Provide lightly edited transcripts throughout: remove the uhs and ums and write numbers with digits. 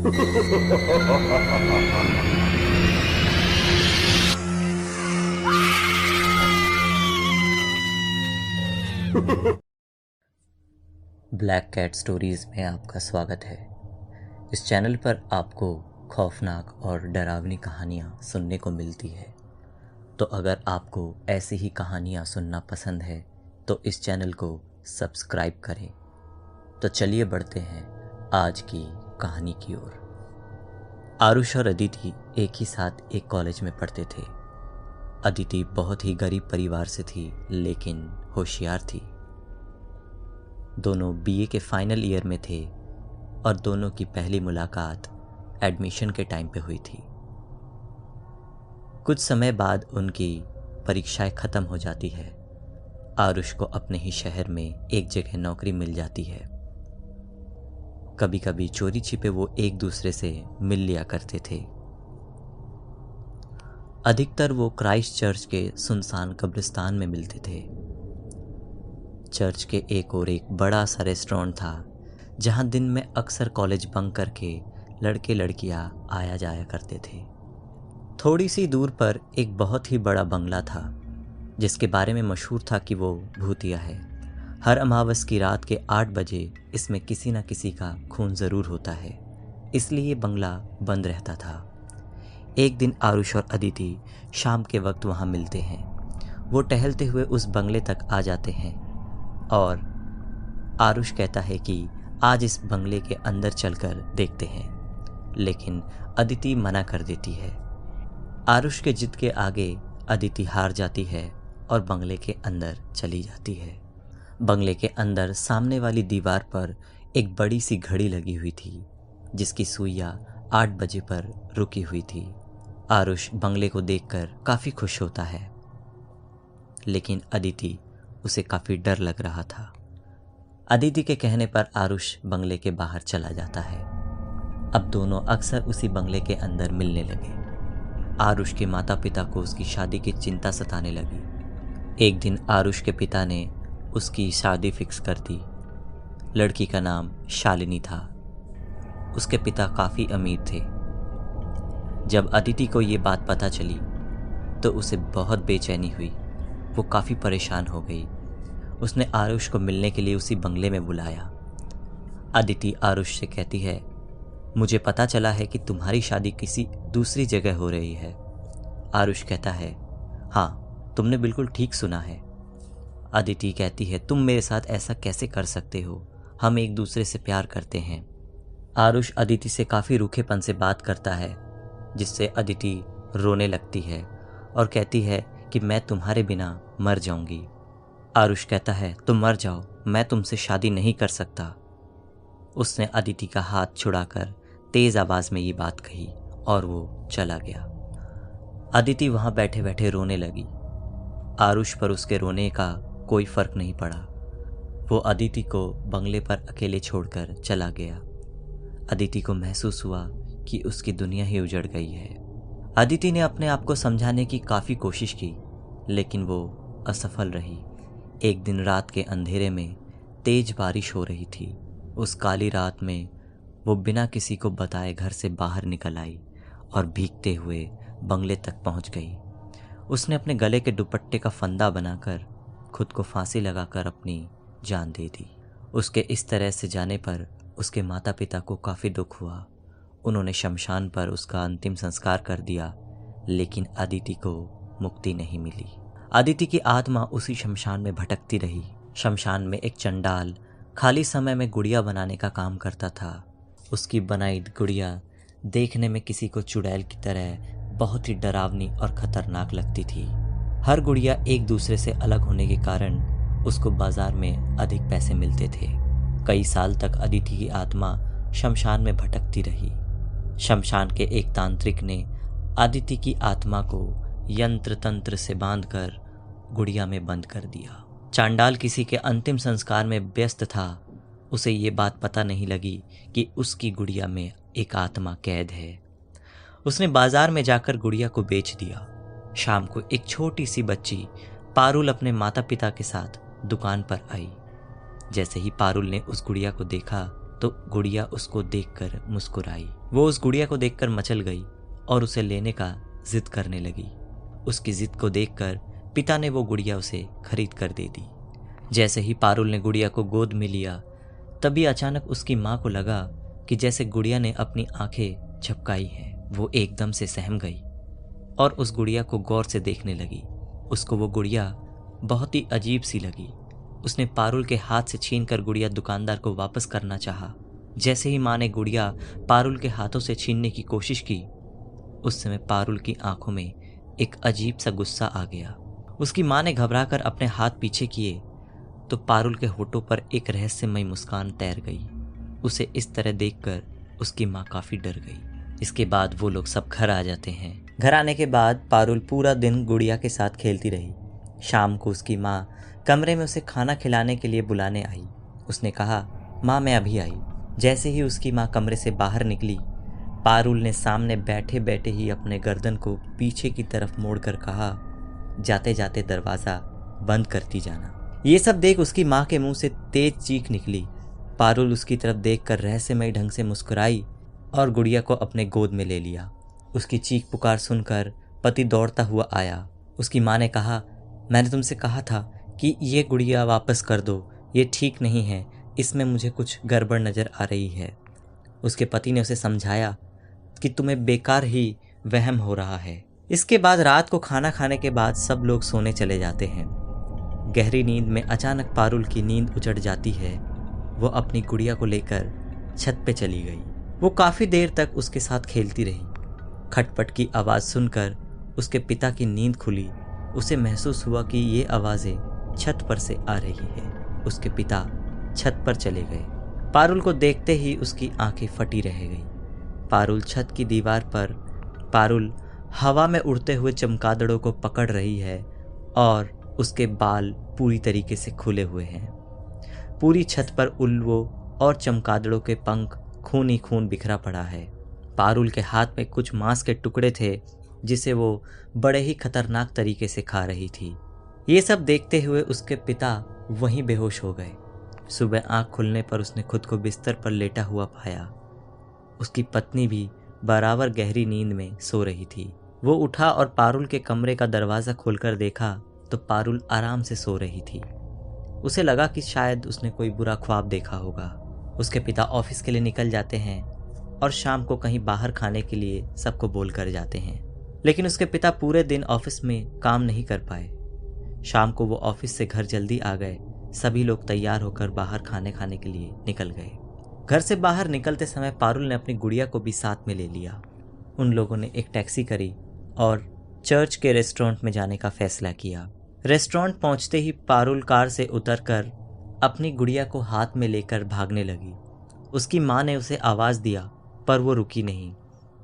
Black cat stories में आपका स्वागत है। इस चैनल पर आपको खौफनाक और डरावनी कहानियाँ सुनने को मिलती है। तो अगर आपको ऐसी ही कहानियाँ सुनना पसंद है तो इस चैनल को सब्सक्राइब करें। तो चलिए बढ़ते हैं आज की कहानी की ओर। आरुष और अदिति एक ही साथ एक कॉलेज में पढ़ते थे। अदिति बहुत ही गरीब परिवार से थी, लेकिन होशियार थी। दोनों बीए के फाइनल ईयर में थे और दोनों की पहली मुलाकात एडमिशन के टाइम पे हुई थी। कुछ समय बाद उनकी परीक्षाएं ख़त्म हो जाती है। आरुष को अपने ही शहर में एक जगह नौकरी मिल जाती है। कभी कभी चोरी छिपे वो एक दूसरे से मिल लिया करते थे। अधिकतर वो क्राइस्ट चर्च के सुनसान कब्रिस्तान में मिलते थे। चर्च के एक और एक बड़ा सा रेस्टोरेंट था जहां दिन में अक्सर कॉलेज बंक करके लड़के लड़कियां आया जाया करते थे। थोड़ी सी दूर पर एक बहुत ही बड़ा बंगला था जिसके बारे में मशहूर था कि वो भूतिया है। हर अमावस की रात के 8 बजे इसमें किसी न किसी का खून ज़रूर होता है, इसलिए ये बंगला बंद रहता था। एक दिन आरुष और अदिति शाम के वक्त वहाँ मिलते हैं। वो टहलते हुए उस बंगले तक आ जाते हैं और आरुष कहता है कि आज इस बंगले के अंदर चलकर देखते हैं, लेकिन अदिति मना कर देती है। आरुष के जिद के आगे अदिति हार जाती है और बंगले के अंदर चली जाती है। बंगले के अंदर सामने वाली दीवार पर एक बड़ी सी घड़ी लगी हुई थी जिसकी सुइयां 8 बजे पर रुकी हुई थी। आरुष बंगले को देखकर काफ़ी खुश होता है, लेकिन अदिति उसे काफ़ी डर लग रहा था। अदिति के कहने पर आरुष बंगले के बाहर चला जाता है। अब दोनों अक्सर उसी बंगले के अंदर मिलने लगे। आरुष के माता पिता को उसकी शादी की चिंता सताने लगी। एक दिन आरुष के पिता ने उसकी शादी फिक्स कर दी। लड़की का नाम शालिनी था। उसके पिता काफ़ी अमीर थे। जब अदिति को ये बात पता चली तो उसे बहुत बेचैनी हुई। वो काफ़ी परेशान हो गई। उसने आरुष को मिलने के लिए उसी बंगले में बुलाया। अदिति आरुष से कहती है, मुझे पता चला है कि तुम्हारी शादी किसी दूसरी जगह हो रही है। आरुष कहता है, हाँ, तुमने बिल्कुल ठीक सुना है। अदिति कहती है, तुम मेरे साथ ऐसा कैसे कर सकते हो? हम एक दूसरे से प्यार करते हैं। आरुष अदिति से काफ़ी रूखेपन से बात करता है, जिससे अदिति रोने लगती है और कहती है कि मैं तुम्हारे बिना मर जाऊंगी। आरुष कहता है, तुम मर जाओ, मैं तुमसे शादी नहीं कर सकता। उसने अदिति का हाथ छुड़ाकर तेज़ आवाज़ में ये बात कही और वो चला गया। अदिति वहाँ बैठे बैठे रोने लगी। आरुष पर उसके रोने का कोई फर्क नहीं पड़ा। वो अदिति को बंगले पर अकेले छोड़कर चला गया। अदिति को महसूस हुआ कि उसकी दुनिया ही उजड़ गई है। अदिति ने अपने आप को समझाने की काफ़ी कोशिश की, लेकिन वो असफल रही। एक दिन रात के अंधेरे में तेज बारिश हो रही थी। उस काली रात में वो बिना किसी को बताए घर से बाहर निकल आई और भीगते हुए बंगले तक पहुंच गई। उसने अपने गले के दुपट्टे का फंदा बनाकर खुद को फांसी लगाकर अपनी जान दे दी। उसके इस तरह से जाने पर उसके माता पिता को काफ़ी दुख हुआ। उन्होंने शमशान पर उसका अंतिम संस्कार कर दिया, लेकिन अदिति को मुक्ति नहीं मिली। अदिति की आत्मा उसी शमशान में भटकती रही। शमशान में एक चंडाल खाली समय में गुड़िया बनाने का काम करता था। उसकी बनाई गुड़िया देखने में किसी को चुड़ैल की तरह बहुत ही डरावनी और खतरनाक लगती थी। हर गुड़िया एक दूसरे से अलग होने के कारण उसको बाजार में अधिक पैसे मिलते थे। कई साल तक अदिति की आत्मा शमशान में भटकती रही। शमशान के एक तांत्रिक ने अदिति की आत्मा को यंत्र तंत्र से बांधकर गुड़िया में बंद कर दिया। चांडाल किसी के अंतिम संस्कार में व्यस्त था। उसे ये बात पता नहीं लगी कि उसकी गुड़िया में एक आत्मा कैद है। उसने बाजार में जाकर गुड़िया को बेच दिया। शाम को एक छोटी सी बच्ची पारुल अपने माता पिता के साथ दुकान पर आई। जैसे ही पारुल ने उस गुड़िया को देखा तो गुड़िया उसको देखकर मुस्कुराई। वो उस गुड़िया को देखकर मचल गई और उसे लेने का जिद करने लगी। उसकी जिद को देखकर पिता ने वो गुड़िया उसे खरीद कर दे दी। जैसे ही पारुल ने गुड़िया को गोद में लिया, तभी अचानक उसकी माँ को लगा कि जैसे गुड़िया ने अपनी आंखें झपकाई हैं। वो एकदम से सहम गई और उस गुड़िया को गौर से देखने लगी। उसको वो गुड़िया बहुत ही अजीब सी लगी। उसने पारुल के हाथ से छीनकर गुड़िया दुकानदार को वापस करना चाहा। जैसे ही माँ ने गुड़िया पारुल के हाथों से छीनने की कोशिश की, उस समय पारुल की आंखों में एक अजीब सा गुस्सा आ गया। उसकी माँ ने घबराकर अपने हाथ पीछे किए तो पारुल के होठों पर एक रहस्यमयी मुस्कान तैर गई। उसे इस तरह देखकर उसकी माँ काफी डर गई। इसके बाद वो लोग सब घर आ जाते हैं। घर आने के बाद पारुल पूरा दिन गुड़िया के साथ खेलती रही। शाम को उसकी माँ कमरे में उसे खाना खिलाने के लिए बुलाने आई। उसने कहा, माँ मैं अभी आई। जैसे ही उसकी माँ कमरे से बाहर निकली, पारुल ने सामने बैठे बैठे ही अपने गर्दन को पीछे की तरफ मोड़कर कहा, जाते जाते दरवाज़ा बंद करती जाना। ये सब देख उसकी माँ के मुंह से तेज चीख निकली। पारुल उसकी तरफ देखकर रहस्यमयी ढंग से मुस्कुराई और गुड़िया को अपने गोद में ले लिया। उसकी चीख पुकार सुनकर पति दौड़ता हुआ आया। उसकी माँ ने कहा, मैंने तुमसे कहा था कि ये गुड़िया वापस कर दो, ये ठीक नहीं है, इसमें मुझे कुछ गड़बड़ नज़र आ रही है। उसके पति ने उसे समझाया कि तुम्हें बेकार ही वहम हो रहा है। इसके बाद रात को खाना खाने के बाद सब लोग सोने चले जाते हैं। गहरी नींद में अचानक पारुल की नींद उचट जाती है। वो अपनी गुड़िया को लेकर छत पे चली गई। वो काफ़ी देर तक उसके साथ खेलती रही। खटपट की आवाज़ सुनकर उसके पिता की नींद खुली। उसे महसूस हुआ कि ये आवाज़ें छत पर से आ रही है। उसके पिता छत पर चले गए। पारुल को देखते ही उसकी आंखें फटी रह गई। पारुल छत की दीवार पर पारुल हवा में उड़ते हुए चमगादड़ों को पकड़ रही है और उसके बाल पूरी तरीके से खुले हुए हैं। पूरी छत पर उल्लुओं और चमगादड़ों के पंख खून ही खून बिखरा पड़ा है। पारुल के हाथ में कुछ मांस के टुकड़े थे जिसे वो बड़े ही खतरनाक तरीके से खा रही थी। ये सब देखते हुए उसके पिता वहीं बेहोश हो गए। सुबह आंख खुलने पर उसने खुद को बिस्तर पर लेटा हुआ पाया। उसकी पत्नी भी बराबर गहरी नींद में सो रही थी। वो उठा और पारुल के कमरे का दरवाज़ा खोलकर देखा तो पारुल आराम से सो रही थी। उसे लगा कि शायद उसने कोई बुरा ख्वाब देखा होगा। उसके पिता ऑफिस के लिए निकल जाते हैं और शाम को कहीं बाहर खाने के लिए सबको बोल कर जाते हैं, लेकिन उसके पिता पूरे दिन ऑफिस में काम नहीं कर पाए। शाम को वो ऑफिस से घर जल्दी आ गए। सभी लोग तैयार होकर बाहर खाने खाने के लिए निकल गए। घर से बाहर निकलते समय पारुल ने अपनी गुड़िया को भी साथ में ले लिया। उन लोगों ने एक टैक्सी करी और चर्च के रेस्टोरेंट में जाने का फैसला किया। रेस्टोरेंट पहुंचते ही पारुल कार से उतरकर अपनी गुड़िया को हाथ में लेकर भागने लगी। उसकी माँ ने उसे आवाज़ दिया पर वो रुकी नहीं।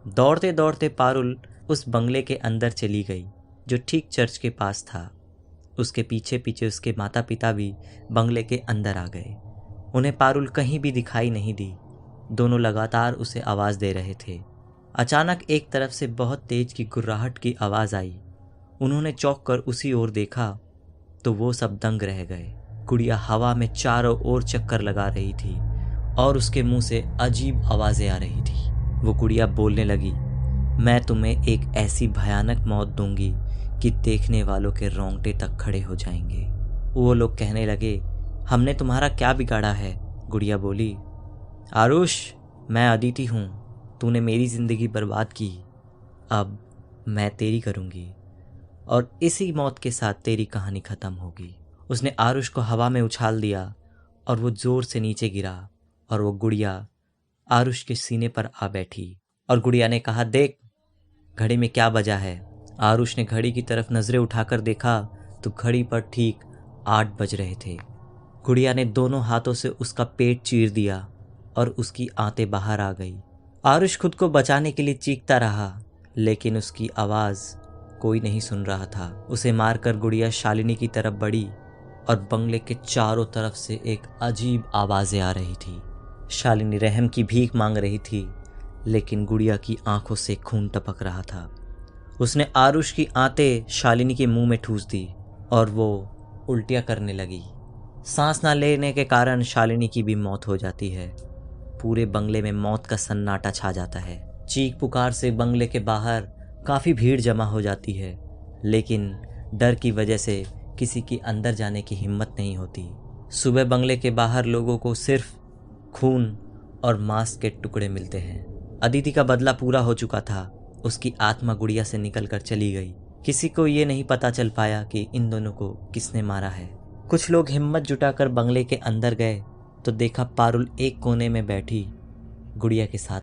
दौड़ते दौड़ते पारुल उस बंगले के अंदर चली गई जो ठीक चर्च के पास था। उसके पीछे पीछे उसके माता पिता भी बंगले के अंदर आ गए। उन्हें पारुल कहीं भी दिखाई नहीं दी। दोनों लगातार उसे आवाज़ दे रहे थे। अचानक एक तरफ से बहुत तेज की गुर्राहट की आवाज़ आई। उन्होंने चौंक कर उसी ओर देखा तो वो सब दंग रह गए। गुड़िया हवा में चारों ओर चक्कर लगा रही थी और उसके मुंह से अजीब आवाज़ें आ रही थी। वो गुड़िया बोलने लगी, मैं तुम्हें एक ऐसी भयानक मौत दूंगी कि देखने वालों के रोंगटे तक खड़े हो जाएंगे। वो लोग कहने लगे, हमने तुम्हारा क्या बिगाड़ा है? गुड़िया बोली, आरुष, मैं अदिति हूँ। तूने मेरी ज़िंदगी बर्बाद की, अब मैं तेरी करूँगी और इसी मौत के साथ तेरी कहानी ख़त्म होगी। उसने आरुष को हवा में उछाल दिया और वो ज़ोर से नीचे गिरा और वो गुड़िया आरुष के सीने पर आ बैठी। और गुड़िया ने कहा, देख घड़ी में क्या बजा है। आरुष ने घड़ी की तरफ नज़रें उठाकर देखा तो घड़ी पर ठीक 8 बज रहे थे। गुड़िया ने दोनों हाथों से उसका पेट चीर दिया और उसकी आंतें बाहर आ गई। आरुष खुद को बचाने के लिए चीखता रहा लेकिन उसकी आवाज़ कोई नहीं सुन रहा था। उसे मारकर गुड़िया शालिनी की तरफ बढ़ी और बंगले के चारों तरफ से एक अजीब आवाज़ें आ रही थी। शालिनी रहम की भीख मांग रही थी लेकिन गुड़िया की आंखों से खून टपक रहा था। उसने आरुष की आंतें शालिनी के मुंह में ठूस दी और वो उल्टियाँ करने लगी। सांस ना लेने के कारण शालिनी की भी मौत हो जाती है। पूरे बंगले में मौत का सन्नाटा छा जाता है। चीख पुकार से बंगले के बाहर काफ़ी भीड़ जमा हो जाती है, लेकिन डर की वजह से किसी की अंदर जाने की हिम्मत नहीं होती। सुबह बंगले के बाहर लोगों को सिर्फ खून और मांस के टुकड़े मिलते हैं। अदिति का बदला पूरा हो चुका था। उसकी आत्मा गुड़िया से निकल कर चली गई। किसी को ये नहीं पता चल पाया कि इन दोनों को किसने मारा है। कुछ लोग हिम्मत जुटाकर बंगले के अंदर गए तो देखा पारुल एक कोने में बैठी गुड़िया के साथ